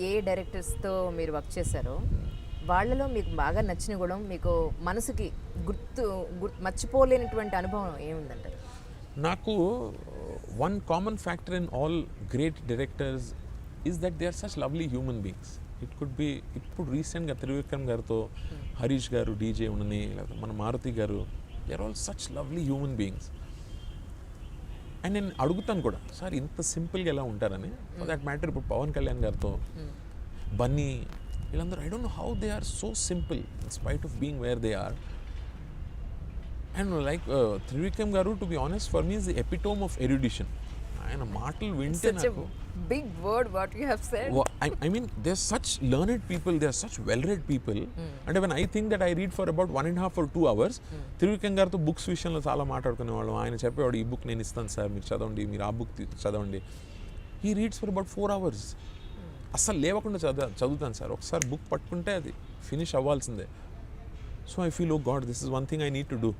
ఏ డైరెక్టర్స్తో మీరు work చేశారో వాళ్ళలో మీకు బాగా నచ్చిన గుణం, మీకు మనసుకి మర్చిపోలేనటువంటి అనుభవం ఏముందంటారు? నాకు one common factor in all great directors is that they are such lovely human beings. It could be ఇప్పుడు రీసెంట్గా త్రివిక్రమ్ గారితో హరీష్ గారు, డీజే ఉండని, లేకపోతే మన మారుతి గారు, they are all such lovely human beings. And నేను అడుగుతాను కూడా, సార్ ఇంత సింపుల్గా ఎలా ఉంటారని. ఫర్ దట్ మ్యాటర్ ఇప్పుడు పవన్ కళ్యాణ్ గారితో, బన్నీ, వీళ్ళందరూ I don't know how they are so simple in spite of being where they are. And like Trivikram garu, to be honest, for me is the epitome of erudition. ఆయన మాటలు వింటే నాకు big word what you have said. I mean, they're such learned people, they're such well-read people. And when I think that I read for about 1.5 or 2 hours, Thiruvikram గారితో books విషయంలో చాలా మాట్లాడుకునేవాళ్ళం. ఆయన చెప్పేవాడు, ఈ బుక్ నేను ఇస్తాను సార్, మీరు చదవండి, మీరు ఆ బుక్ చదవండి. He reads for about 4 hours. అస్సలు లేవకుండా చదువుతాను సార్. ఒకసారి బుక్ పట్టుకుంటే అది ఫినిష్ అవ్వాల్సిందే. So I feel, oh God, this is one thing I need to do.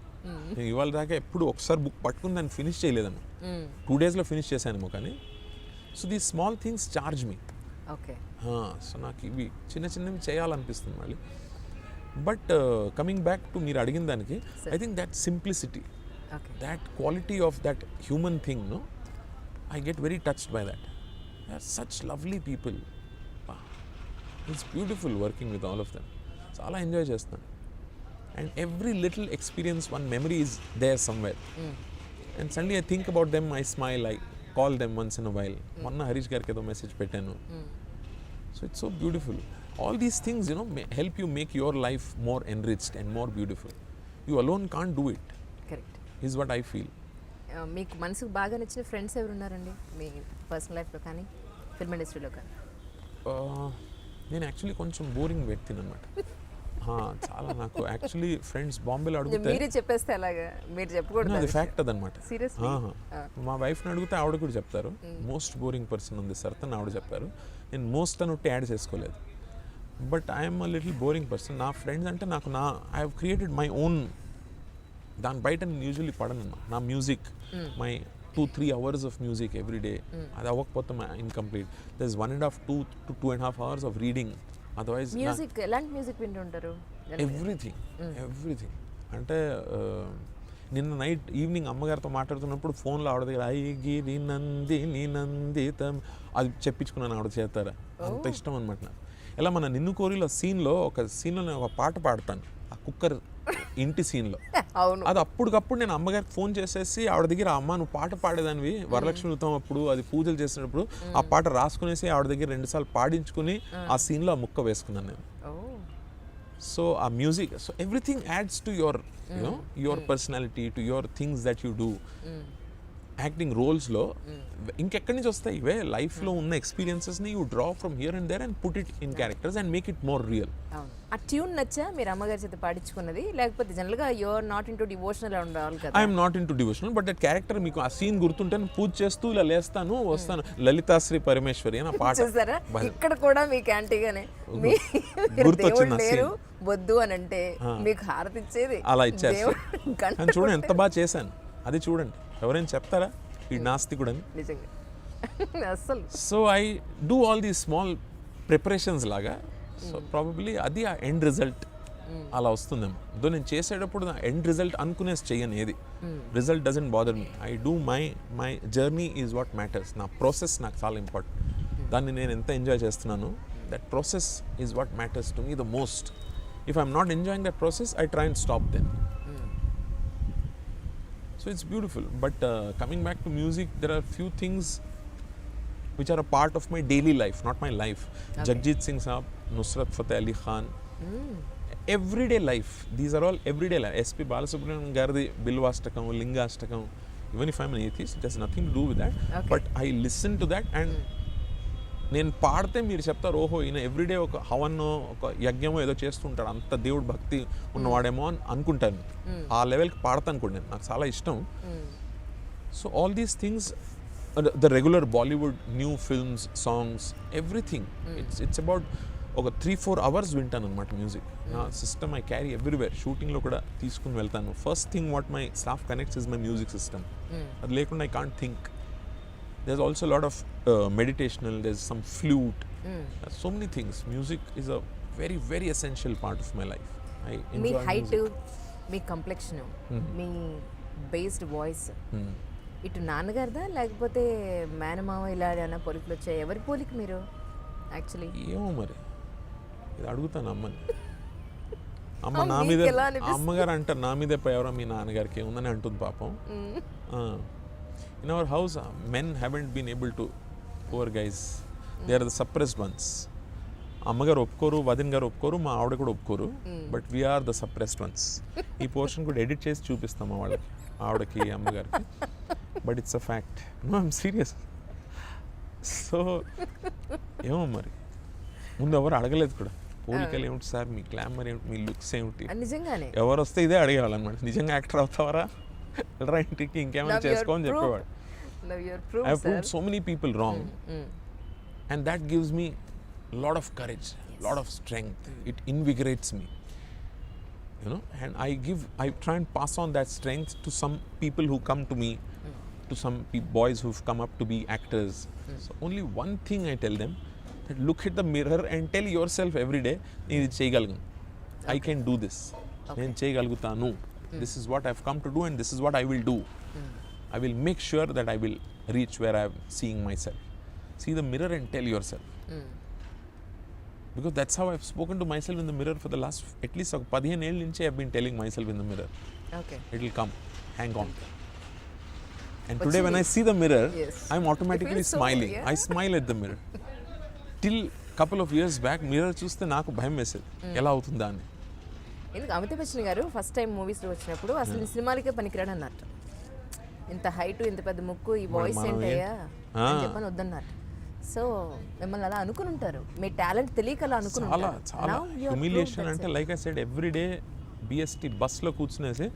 నేను ఇవాళ దాకా ఎప్పుడు ఒకసారి బుక్ పట్టుకుని దాన్ని ఫినిష్ చేయలేదన్న. 2 daysలో ఫినిష్ చేశానేమో. కానీ so these small things charge me. Okay. So నాకు ఇవి చిన్నవి చేయాలనిపిస్తుంది మళ్ళీ. బట్ కమింగ్ బ్యాక్ టు మీరు అడిగిన దానికి, I think that simplicity, that quality of that human thing, no, I get very touched by that. They are such lovely people. It's beautiful working with all of them. చాలా enjoy చేస్తాను. And every little experience, one memory is there somewhere. And suddenly I think about them, I smile, I call them once in a while. మొన్న హరీష్ గారికి ఏదో message పెట్టాను. So it's so beautiful. All these things, you know, help you make your life more enriched and more beautiful. You alone can't do it. Correct is what I feel. మీకు మనసుకు బాగా నచ్చిన friends ఎవరు ఉన్నారండి మీ personal లైఫ్లో కానీ film ఇండస్ట్రీలో కానీ? నేను యాక్చువల్లీ కొంచెం బోరింగ్ వ్యక్తిని అనమాట. చాలా నాకు యాక్చువల్లీ ఫ్రెండ్స్ బాంబేలో అడిగితే, మీరే చెప్పేస్తే అలాగా మీరు చెప్పకూడదు, అది ఫ్యాక్ట్ అదనమాట. సీరియస్లీ మా వైఫ్ని అడిగితే ఆవిడ కూడా చెప్తారు, మోస్ట్ బోరింగ్ పర్సన్ ఉంది సార్ అని ఆవిడ చెప్పారు. నేను మోస్ట్ అని ఒకటి యాడ్ చేసుకోలేదు. But I'm a little boring person. నా ఫ్రెండ్స్ అంటే నాకు I have created my own. దాని బయట నేను యూజువల్లీ పడను. నా music, my 2-3 hours of music every day, అది అవ్వకపోతే incomplete. There is 1.5 to 2.5 hours of reading. Otherwise music, ఎలాంటి మ్యూజిక్ వింటుంటారు? ఎవ్రీథింగ్. అంటే నిన్న నైట్ ఈవినింగ్ అమ్మగారితో మాట్లాడుతున్నప్పుడు ఫోన్లో ఆవిడ దగ్గర ఐగిరి నందితం అది చెప్పించుకున్నాను ఆవిడ చేస్తారా. అంత ఇష్టం అనమాట నాకు. ఇలా మన నిన్ను కోరిలో సీన్లో నేను ఒక పాట పాడతాను, ఆ కుక్కర్ ఇంటి సీన్లో. అది అప్పటికప్పుడు నేను అమ్మగారికి ఫోన్ చేసేసి ఆవిడ దగ్గర, అమ్మ నువ్వు పాట పాడేదానివి వరలక్ష్మి వ్రతం అప్పుడు, అది పూజలు చేసినప్పుడు ఆ పాట రాసుకునేసి ఆవిడ దగ్గర 2 సార్లు పాడించుకుని ఆ సీన్లో ఆ ముక్క వేసుకున్నాను నేను. సో ఆ music, so everything adds to your personality, to your things that you do. Acting రోల్స్లో ఇంకెక్కడి నుంచి వస్తాయి ఇవే? లైఫ్లో ఉన్న ఎక్స్పీరియన్సెస్ని you draw from here and there and put it in characters and make it more real. ఆ ట్యూన్ నచ్చా మీరు అమ్మగారి చేత పాడించుకున్నది? లేకపోతే జనరల్గా you are not into devotional ఉండాలి కదా? I'm not into devotional, but that character మీకు ఆ సీన్ గుర్తుంటే పూజ చేస్తూ ఇలా లేస్తాను వస్తాను, లలితాశ్రీ పరమేశ్వరి అని పాట చూసారా? ఇక్కడ కూడా మీకు యాంటీగానే గుర్తొచ్చింది. వద్దు అని అంటే మీకు హారతి ఇచ్చేది అలా ఇచ్చారు. చూడండి ఎంత బాగా చేశాను, అది చూడండి. ఎవరైనా చెప్తారా ఈ నాస్తికుడని? నిజంగా అసలు. So I do all these small preparations లాగా. సో ప్రాబబ్లీ అది ఆ ఎండ్ రిజల్ట్ అలా వస్తుందేమో. దో నేను చేసేటప్పుడు నా ఎండ్ రిజల్ట్ అనుకునేసి చెయ్యను ఏది. Result doesn't bother me. I do my journey is what matters. నా ప్రాసెస్ నాకు చాలా ఇంపార్టెంట్. దాన్ని నేను ఎంత ఎంజాయ్ చేస్తున్నాను, that process is what matters to me the most. If I'm not enjoying that process, I try and stop then. So it's beautiful. But coming back to music, there are few things which are a part of my daily life, not my life. Okay. Jagjit Singh Saab, Nusrat Fateh Ali Khan. Everyday life. These are all everyday life. SP Balasubramanian Gardi, Bilvastakam, Lingashtakam. Even if I'm an atheist, it has nothing to do with that. Okay. But I listen to that and నేను పాడితే మీరు చెప్తారు, ఓహో ఈయన everyday ఒక హవన్నో ఒక యజ్ఞమో ఏదో చేస్తుంటాడు, అంత దేవుడు భక్తి ఉన్నవాడేమో అని అనుకుంటాను. ఆ లెవెల్కి పాడతాను కూడా నేను, నాకు చాలా ఇష్టం. So all these things, the regular Bollywood new films, songs, everything, it's about ఒక 3-4 hours వింటాను అనమాట మ్యూజిక్. నా సిస్టమ్ ఐ క్యారీ ఎవ్రీవేర్. షూటింగ్లో కూడా తీసుకుని వెళ్తాను. First thing what my staff connects is my music system. అది లేకుండా I can't think. There's also a lot of meditational, there's some flute, there's so many things. Music is a very, very essential part of my life. I enjoy me height, music. Me complexion, me based voice ఇటు నాన్నగారిదా లేకపోతే మేనమామ ఇలా ఏమైనా పోలికలు వచ్చాయి? ఎవరి పోలిక మీరు యాక్చువల్లీ? ఏమో మరి, ఇది అడుగుతాను అమ్మని. అమ్మ ఆ, నా మీకు మీద, ఎలా అనిపిస్తుంది? అమ్మగారు అంటారు నా మీదే ఎవరో మీ నాన్నగారికి ఏముందని అంటుంది పాపం. In our house, men haven't been able to, poor guys, they are the suppressed ones. అమ్మగారు ఒప్పుకోరు, వదిన గారు ఒప్పుకోరు, మా ఆవిడ కూడా ఒప్పుకోరు, but we are the suppressed ones. ఈ పోర్షన్ కూడా ఎడిట్ చేసి చూపిస్తాం మా వాళ్ళకి, ఆవిడకి, అమ్మగారికి. But it's a fact. No, I'm serious. So ఏమో మరి, ముందు ఎవరు అడగలేదు కూడా, పోలికలు ఏమిటి సార్, మీ గ్లామర్ ఏమిటి, మీ లుక్స్ ఏమిటి, నిజంగానే ఎవరు వస్తే ఇదే అడిగేవాళ్ళనమాట. నిజంగా యాక్టర్ అవుతావరా, వెళ్ళరా ఇంటికి, ఇంకేమైనా చేసుకోని చెప్పేవాడు. I have proved so many people wrong, and that gives me a lot of courage, lot of strength. It invigorates me, you know, and I try and pass on that strength to some people who come to me, to some boys who've come up to be actors. So only one thing I tell them, that look at the mirror and tell yourself every day, నేను చేయగలను, I can do this, నేను చేయగలుగుతాను, this is what I've come to do and this is what I will do. I will make sure that I will reach where I am seeing myself. See the mirror and tell yourself. Because that's how I've spoken to myself in the mirror for the last at least 15 ఏళ్ళ నుంచి I've been telling myself in the mirror. Okay. It will come. Hang on. And today when I see the mirror, Yes. I'm automatically It feels so, smiling. yeah. I smile at the mirror. Till couple of years back, mirror చూస్తే నాకు భయం వేసేది, ఎలా అవుతుందా అని. ఎందుకు అమితాబ్ బచ్చన్ గారు first time మూవీస్లో వచ్చినప్పుడు అసలు ఈ సినిమాలకే పనికిరాడు అన్నట్టు. ఇంత హైట్, ఇంత పెద్ద ముక్కు, ఈ వాయిస్ మనం ఏంటయ్యా అని చెప్పని వద్దన్నట్టు. సో మిమ్మల్ని అలా అనుకుని ఉంటారు, మీ టాలెంట్ తెలియక అలా అనుకుని చాలా ఉంటారు. చాలా Now you are humiliation proved అంటే, that's it. Like I said, everyday BST బస్లో కూర్చునేసి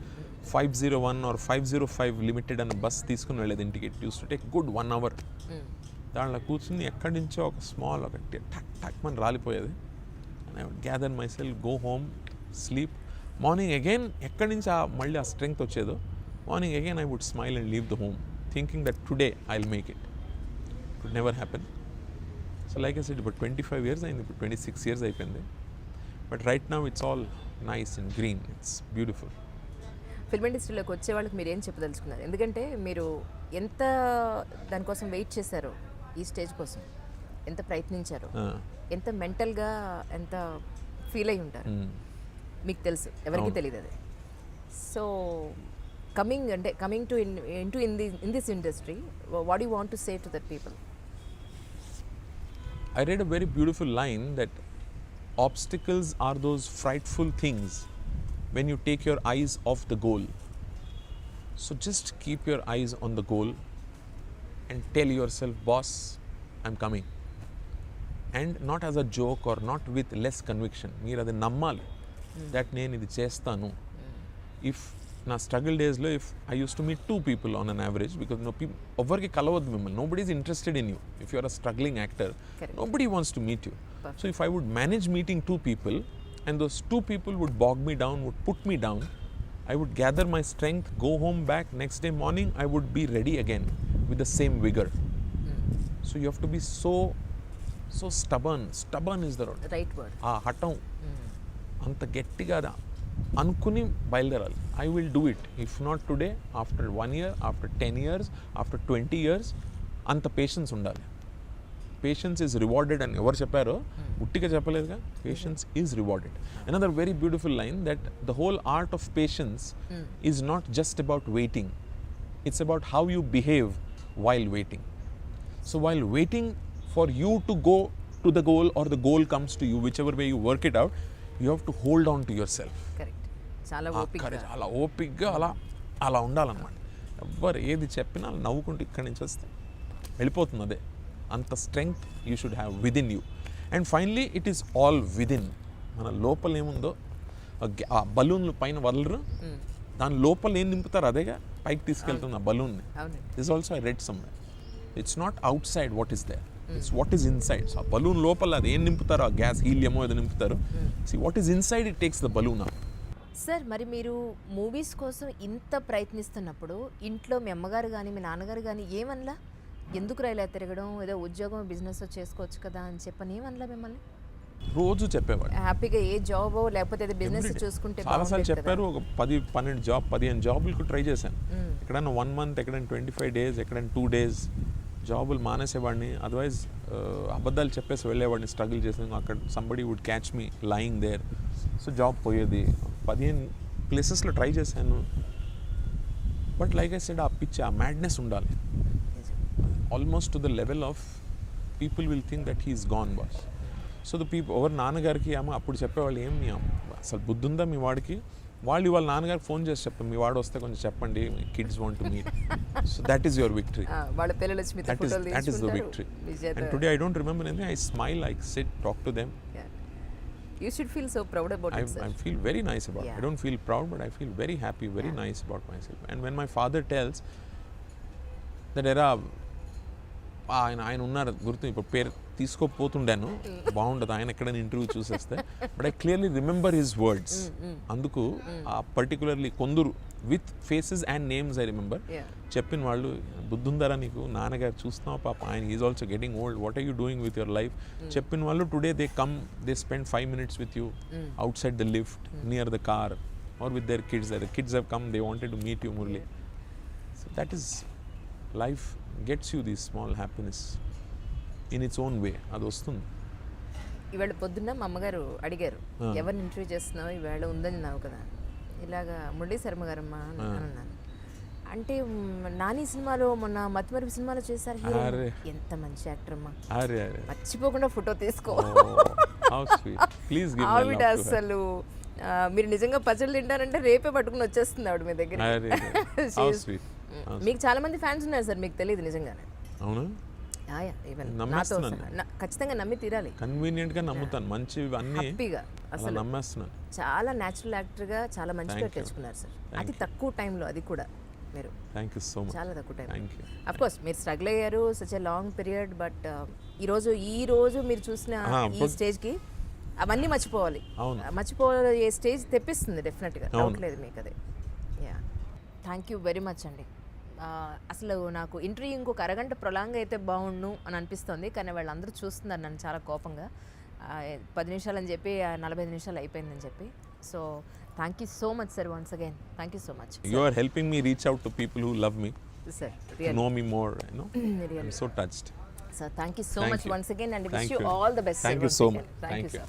501 or 505 లిమిటెడ్ అన్న బస్ తీసుకుని వెళ్ళేది ఇంటికి. It use to take good 1 hour. దాంట్లో కూర్చుని ఎక్కడి నుంచో ఒక స్మాల్ ఒక టక్ టక్ మని రాలిపోయేది. And I would gather myself, go home, sleep. Morning again ఎక్కడి నుంచి మళ్ళీ ఆ స్ట్రెంగ్త్ వచ్చేదో, morning again I would smile and leave the home thinking that today I will make it. It would never happen. So like I said, ఇప్పుడు 25 years అయింది, ఇప్పుడు 26 years అయిపోయింది. But right now it's all nice and green, it's beautiful. Film ఇండస్ట్రీలోకి వచ్చే వాళ్ళకి మీరు ఏం చెప్పదలుచుకున్నారు? ఎందుకంటే మీరు ఎంత దానికోసం వెయిట్ చేశారో, ఈ స్టేజ్ కోసం ఎంత ప్రయత్నించారో, ఎంత మెంటల్గా ఎంత ఫీల్ అయి ఉంటారు మీకు తెలుసు, ఎవరికి తెలియదు అది. So coming to in this industry, what you want to say to that people? I read a very beautiful line that obstacles are those frightful things when you take your eyes off the goal. So just keep your eyes on the goal and tell yourself, boss, I'm coming. And not as a joke or not with less conviction. Meer adi nammali that nenu idi chestanu. If na struggle days lo, if I used to meet 2 people on an average, because no people everki kalavadu mimmalni, nobody is interested in you. If you are a struggling actor, Correct. nobody wants to meet you. Perfect. So if I would manage meeting 2 people and those 2 people would bog me down, would put me down, I would gather my strength, go home back, next day morning I would be ready again with the same vigor. So you have to be so stubborn. Stubborn is the word. Right word. హఠం. అంత గట్టిగా అనుకుని బయలుదేరాలి. I will do it. If not today, after 1 year, after 10 years, after 20 years, అంత patience ఉండాలి. Patience is rewarded అని ఎవరు చెప్పారో ఉట్టిగా చెప్పలేదుగా. Patience is rewarded. Another very beautiful line that the whole art of patience is not just about waiting, it's about how you behave while waiting. So while waiting for you to go to the goal or the goal comes to you, whichever way you work it out, you have to hold on to yourself. చాలా ఓపిక్గా అలా ఉండాలన్నమాట. ఎవ్వరు ఏది చెప్పినా నవ్వుకుంటూ ఇక్కడి నుంచి వస్తే వెళ్ళిపోతుంది. అదే అంత strength you should have within you. And finally it is all within. మన లోపల ఏముందో ఆ బలూన్లు పైన వదలరు, దాని లోపల ఏం నింపుతారు అదేగా పైకి తీసుకెళ్తుంది ఆ బలూన్ని. This also I read somewhere. It's not outside what is there, it's what is inside. So ఆ బలూన్ లోపల అది ఏం నింపుతారో, ఆ గ్యాస్ హీలియమో ఏదో నింపుతారు. See what is inside it takes the balloon up. Sir, మరి మీరు మూవీస్ కోసం ఇంత ప్రయత్నిస్తున్నప్పుడు ఇంట్లో మీ అమ్మగారు కానీ మీ నాన్నగారు కానీ ఏమనలా? ఎందుకు రైలా తిరగడం, ఏదో ఉద్యోగం బిజినెస్ చేసుకోవచ్చు కదా అని చెప్పని ఏమనలా మిమ్మల్ని? రోజు చెప్పేవాడు హ్యాపీగా ఏ జాబ్ లేకపోతే ఏదో బిజినెస్ చూసుకుంటే చాలాసార్లు చెప్పారు. ఒక 15 జాబులకు ట్రై చేశాను. ఎక్కడైనా 1 month, ఎక్కడైనా 25 days, ఎక్కడైనా 2 days జాబులు మానేసేవాడిని. అదర్వైజ్ అబద్ధాలు చెప్పేసి వెళ్ళేవాడిని. స్ట్రగుల్ చేసాను అక్కడ. Somebody would catch me lying there. So job పోయేది. 15 ప్లేసెస్లో ట్రై చేశాను. బట్ లైక్ ఐ సెడ్, ఆ పిచ్చి, ఆ మ్యాడ్నెస్ ఉండాలి. Almost to the level of people will think that he is gone boss. So the people ఎవరు నాన్నగారికి అప్పుడు చెప్పేవాళ్ళు, ఏం మీ అసలు బుద్ధి ఉందా మీ వాడికి? వాళ్ళు వాళ్ళ నాన్నగారికి ఫోన్ చేసి చెప్పండి, మీ వాడు వస్తే కొంచెం చెప్పండి, kids want to meet. So that is your victory. That is the victory. And today I don't remember anything. I smile, I sit, talk to them. You should feel so proud about it, sir. I feel very nice about it. Yeah. I don't feel proud, but I feel very happy, very nice about myself. And when my father tells that ఆయన ఉన్నారు గుర్తు, ఇప్పుడు పేరు తీసుకోపోతుండాను, బాగుండదు ఆయన ఎక్కడైనా interview చూసేస్తే. But I clearly remember his words. అందుకు పర్టికులర్లీ కొందరు with faces and names I remember. చెప్పిన వాళ్ళు, బుద్ధుందరా నీకు, నాన్నగారు చూస్తున్నావు పాప, ఆయన is also getting old, what are you doing with your life. చెప్పిన వాళ్ళు today they come, they spend 5 minutes with you outside the lift, near the car, or with their kids. The kids have come, they wanted to meet you, Murali. So that is life gets you this small happiness in its own way. అది వస్తుంది. ఇవాళ పొద్దున్న మా అమ్మగారు అడిగారు, ఎవరిని interview చేస్తున్నావు ఇవాళ ఉందని నావు కదా, ఇలాగా మురళీ శర్మ గారమ్మ అని అన్నాను. అంటే నాని సినిమాలో, మొన్న మతిమరుపు సినిమాలో చేశారు హీరో. ఎంత మంచి యాక్టర్ అమ్మా, మర్చిపోకుండా ఫోటో తీసుకో. ఆవిడ అసలు మీరు నిజంగా పచ్చళ్ళు తింటారంటే రేపే పట్టుకుని వచ్చేస్తుంది ఆవిడ మీ దగ్గర. మీకు చాలా మంది ఫ్యాన్స్ ఉన్నారు సార్, మీకు తెలియదు నిజంగానే. అవునా? ఖచ్చితంగా నమ్మి తీరాలి. కన్వీనియంట్ గా నమ్ముతాను, మంచి అన్ని హ్యాపీగా. అసలు నమ్మేస్తున్నాను. చాలా న్యాచురల్ యాక్టర్ గా చాలా మంచి పేరు తెచ్చుకున్నారు సార్, అతి తక్కువ టైంలో. అది కూడా మీరు చాలా తక్కువ టైం. అఫ్ కోర్స్ మీరు స్ట్రగుల్ అయ్యారు, such a long period. But ఈ రోజు మీరు చూసిన ఈ స్టేజ్ కి అవన్నీ మర్చిపోవాలి. మర్చిపోయే స్టేజ్ తెప్పిస్తుంది డెఫినెట్గా, డౌట్ లేదు మీకు. అదే థ్యాంక్ యూ వెరీ మచ్ అండి. అసలు నాకు ఇంటర్వ్యూ ఇంకొక అరగంట ప్రొలాంగ్ అయితే బాగుండు అని అనిపిస్తుంది, కానీ వాళ్ళందరూ చూస్తున్నారు నన్ను చాలా కోపంగా. 10 నిమిషాలు అని చెప్పి 45 నిమిషాలు అయిపోయిందని చెప్పి. So thank you so much sir, once again thank you so much. You are helping me reach out to people who love me, sir, to know me more, you know. Really. I'm so touched. Sir, thank you so much once again, and wish you all the best. Thank you so much. Thank you.